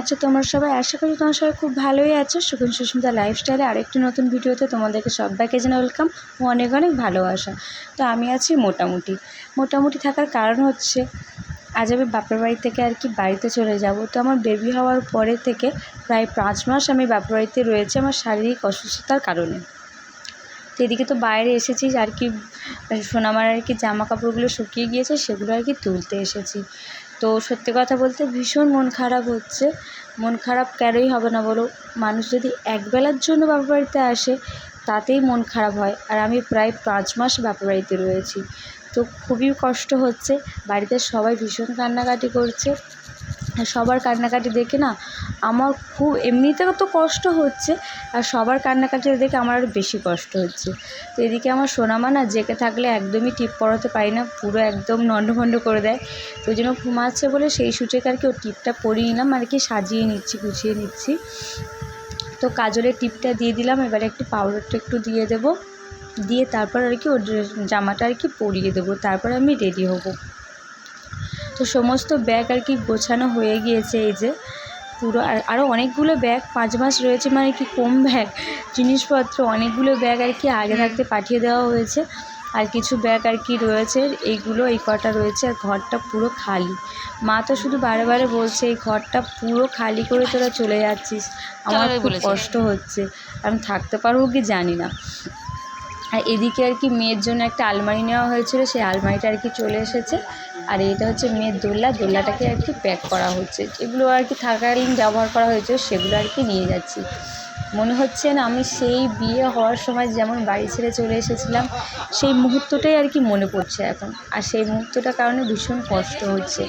আছো তোমরা সবাই? আশা করি তোমরা সবাই খুব ভালোই আছো। সুকুন সুস্মিতা লাইফস্টাইলে আরেকটি নতুন ভিডিওতে তোমাদেরকে সবাইকে জানাই ওয়েলকাম ও অনেক অনেক ভালোবাসা। তো আমি আছি মোটামুটি থাকার কারণ হচ্ছে আজ আমি বাপের বাড়ি থেকে আর কি বাড়িতে চলে যাব। তো আমার বেবি হওয়ার পরে থেকে প্রায় 5 মাস আমি বাপের বাড়িতে রয়েছি আমার শারীরিক অসুস্থতার কারণে। তো এদিকে তো বাইরে এসেছি আর কি, সোনামার আর কি জামা কাপড়গুলো শুকিয়ে গিয়েছে, সেগুলো আর কি তুলতে এসেছি। তো সত্যি কথা বলতে ভীষণ মন খারাপ হচ্ছে। মন খারাপ কেনই হবে না বলো? মানুষ যদি একবেলার জন্য বাপের বাড়িতে আসে তাতেই মন খারাপ হয়, আর আমি প্রায় 5 মাস বাপের বাড়িতে রয়েছি। তো খুবই কষ্ট হচ্ছে, বাড়িতে সবাই ভীষণ কান্নাকাটি করছে। সবার কান্নাকাটি দেখে না আমার খুব এমনিতেও তো কষ্ট হচ্ছে, আর সবার কান্নাকাটি দেখে আমার আরও বেশি কষ্ট হচ্ছে। তো এদিকে আমার সোনামা না জেগে থাকলে একদমই টিপ পরাতে পারি না, পুরো একদম নন্ডভন্ড করে দেয়। তো ওই জন্য ঘুমাচ্ছে বলে সেই সুযোগে আর কি ওর টিপটা পরিয়ে নিলাম, আর কি সাজিয়ে নিচ্ছি, গুছিয়ে নিচ্ছি। তো কাজলের টিপটা দিয়ে দিলাম, এবারে একটু পাউডারটা একটু দিয়ে দেবো, দিয়ে তারপর আর কি ওর জামাটা আর কি পরিয়ে দেবো, তারপর আমি রেডি হব। তো সমস্ত ব্যাগ আর কি গোছানো হয়ে গিয়েছে, এই যে পুরো। আরও অনেকগুলো ব্যাগ, 5 মাস রয়েছে মানে কি কম ব্যাগ, জিনিসপত্র অনেকগুলো ব্যাগ আর কি আগে থাকতে পাঠিয়ে দেওয়া হয়েছে। আর কিছু ব্যাগ আর কি রয়েছে, এইগুলো এই কটা রয়েছে, আর ঘরটা পুরো খালি। মা তো শুধু বারে বারে বলছে এই ঘরটা পুরো খালি করে তোরা চলে যাচ্ছিস, আমার খুব কষ্ট হচ্ছে, আমি থাকতে পারবো কি জানি না। আর এদিকে আর কি মেয়ের জন্য একটা আলমারি নেওয়া হয়েছিল, সেই আলমারিটা আর কি চলে এসেছে। আর এটা হচ্ছে মেয়ের দোলনাটাকে আর কি প্যাক করা হচ্ছে, যেগুলো আর কি থাকাকালীন ব্যবহার করা হয়েছে সেগুলো আর কি নিয়ে যাচ্ছি। মনে হচ্ছে না আমি সেই বিয়ে হওয়ার সময় যেমন বাড়ি ছেড়ে চলে এসেছিলাম, সেই মুহূর্তটাই আর কি মনে পড়ছে এখন। আর সেই মুহূর্তটার কারণে ভীষণ কষ্ট হচ্ছে,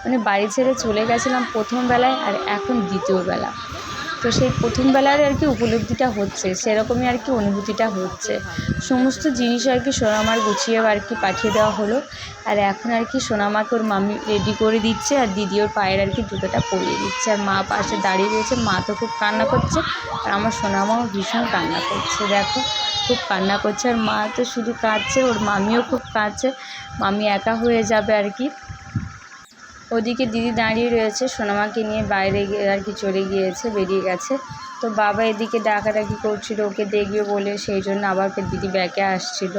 মানে বাড়ি ছেড়ে চলে গেছিলাম প্রথম বেলায়, আর এখন দ্বিতীয় বেলা। তো সেই প্রথম বেলার আর কি উপলব্ধিটা হচ্ছে, সেরকমই আর কি অনুভূতিটা হচ্ছে। সমস্ত জিনিস আর কি সোনামার গুছিয়ে আর কি পাঠিয়ে দেওয়া হলো। আর এখন আর কি সোনামাকে ওর মামি রেডি করে দিচ্ছে, আর দিদি ওর পায়ের আর কি জুতোটা পরিয়ে দিচ্ছে, আর মা পাশে দাঁড়িয়ে রয়েছে। মা তো খুব কান্না করছে, আর আমার সোনামাও ভীষণ কান্না করছে, দেখো খুব কান্না করছে। আর মা তো শুধু কাঁদছে, ওর মামিও খুব কাঁদছে, মামি একা হয়ে যাবে আর কি। ওদিকে দিদি দাঁড়িয়ে রয়েছে, সোনামাকে নিয়ে বাইরে গিয়ে আর কি চলে গিয়েছে, বেরিয়ে গেছে। তো বাবা এদিকে ডাকাডাকি করছিল ওকে দেখবে বলে, সেই জন্য আবার ফের দিদি ব্যাকে আসছিল।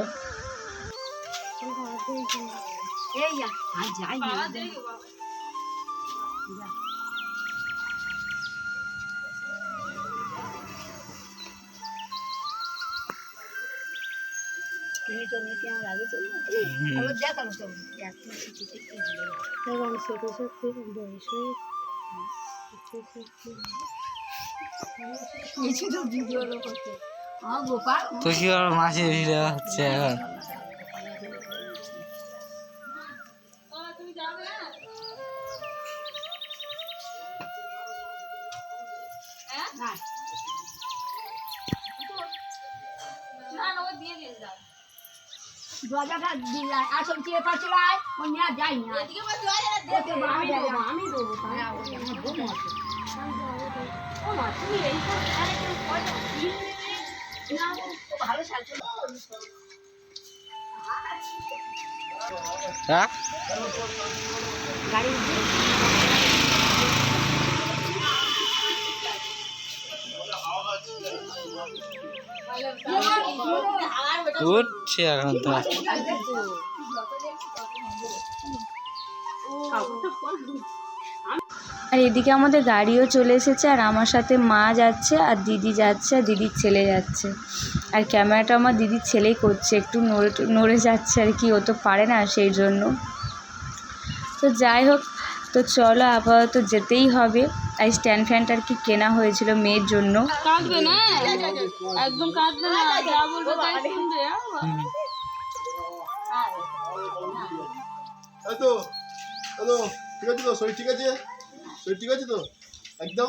তো কি মাছের ভিড় হচ্ছে এখন? দরজাটা দিলাই আসল চেয়ে পাচ্ছিলাই ও নিয়ে যাই না আমি দেবো ও মা তুমি এইসব ভালো সাজছো গাড়ি উঠছে এখন তো। আর এদিকে আমাদের গাড়িও চলে এসেছে, আর আমার সাথে মা যাচ্ছে, আর দিদি যাচ্ছে, আর দিদির ছেলে যাচ্ছে। আর ক্যামেরাটা আমার দিদির ছেলেই করছে, একটু নড়ে যাচ্ছে আর কি, ও তো পারে না সেই জন্য। তো যাই হোক, তো চলো আপাতত যেতেই হবে। আর স্ট্যান্ড ফ্যানটা আর কি কেনা হয়েছিল মেয়ের জন্য। কাঁদবে না, একদম কাঁদবে না, যা বলবে তাই শুনবে। তো ঠিক আছে তো, শরীর ঠিক আছে, শরীর ঠিক আছে তো, একদম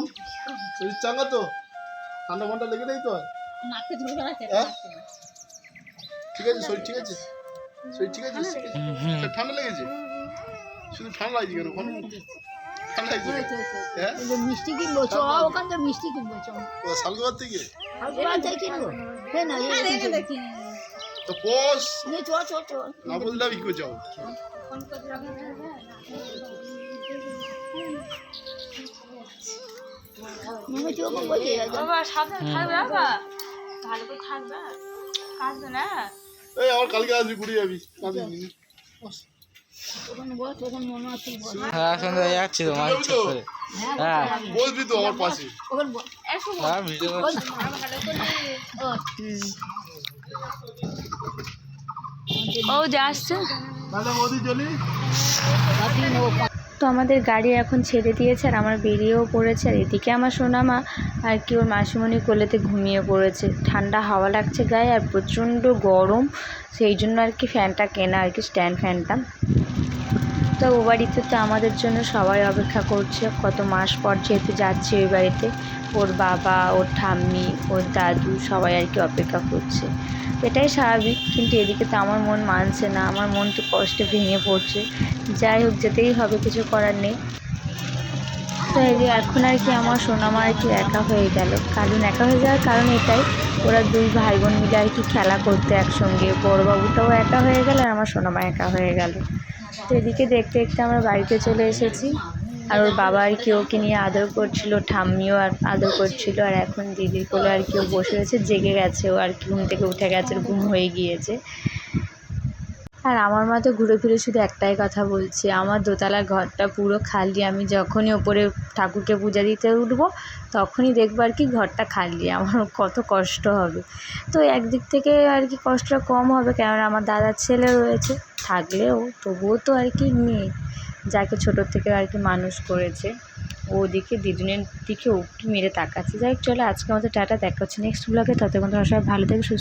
শরীর চাঙ্গা তো, ঠান্ডা ফান্ডা লেগে নেই তো? ঠিক আছে, শরীর ঠিক আছে, শরীর ঠিক আছে, ঠান্ডা লেগেছে, শুধু ঠান্ডা লাগছে কেন? ওখানে ঠান্ডা লাগছে, হ্যাঁ মিষ্টি কিনবো, চ ওখান থেকে মিষ্টি কিনবো, চ শালগোবার থেকে কিনবো, হ্যাঁ না তো পোষ চ চ চ না বললে আমি কি যাও। নেমেছি ওকে বলছি বাবা সাবধানে থাকবে বাবা, ভালো করে থাকবে, কাঁদবে না। এই আবার কালকে আসবি ঘুরে যাবি কাঁদিস নি। ওখানে বস, ওখানে মনে আছে বস। হ্যাঁ এখন তো যাচ্ছি তো মাছ ইচ্ছা করে। হ্যাঁ বসবি তো আমার পাশে। ওখানে বস। হ্যাঁ ভিডিও করছি। ও যে আসছে, দাদা বৌদি চলি। তো আমাদের গাড়ি এখন ছেড়ে দিয়েছে আর আমার বেরিয়েও পড়েছে। আর এদিকে আমার সোনামা আর কি ওর মাসিমণি কোলেতে ঘুমিয়ে পড়েছে। ঠান্ডা হাওয়া লাগছে গায়ে আর প্রচণ্ড গরম, সেই জন্য আর কি ফ্যানটা কেনা আর কি, স্ট্যান্ড ফ্যানটা। তো ও বাড়িতে তো আমাদের জন্য সবাই অপেক্ষা করছে, কত মাস পর যেহেতু যাচ্ছে ওই বাড়িতে। ওর বাবা, ওর ঠাম্মি, ওর দাদু সবাই আর কি অপেক্ষা করছে, এটাই স্বাভাবিক। কিন্তু এদিকে তো আমার মন মানছে না, আমার মন তো কষ্টে ভেঙে পড়ছে। যাই হোক, যেতেই হবে, কিছু করার নেই। তো এখন আর কি আমার সোনামা আর কি একা হয়ে গেল। কারণ একা হয়ে যাওয়ার কারণ এটাই, ওরা দুই ভাই বোন মিলে আর কি খেলা করতে একসঙ্গে। বড়োবাবুটাও একা হয়ে গেল আর আমার সোনামা একা হয়ে গেল। তো এদিকে দেখতে দেখতে আমরা বাড়িতে চলে এসেছি। আর ওর বাবা আর কি ওকে নিয়ে আদর করছিল, ঠাম্মিও আর আদর করছিল। আর এখন দিদির কোলে আর কি ও বসে রয়েছে, জেগে গেছে ও আর কি, ঘুম থেকে উঠে গেছে, ঘুম হয়ে গিয়েছে। আর আমার মা তো ঘুরে ফিরে শুধু একটাই কথা বলছে, আমার দোতলার ঘরটা পুরো খালি। আমি যখনই ওপরে ঠাকুরকে পূজা দিতে উঠবো তখনই দেখবো আর কি ঘরটা খালি, আমার কত কষ্ট হবে। তো একদিক থেকে আর কি কষ্টটা কম হবে, কেননা আমার দাদার ছেলে রয়েছে, থাকলেও তবুও তো আর কি মেয়ে, যাকে ছোটোর থেকে আর কি মানুষ করেছে। ওদিকে দিদুনের দিকে উঁকি মেরে তাকাচ্ছে। যাই হোক, চলো আজকে আমাদের টাটা, দেখা হচ্ছে নেক্সট ব্লগে। ততক্ষণ তোমরা সবাই ভালো থেকে সুস্থ।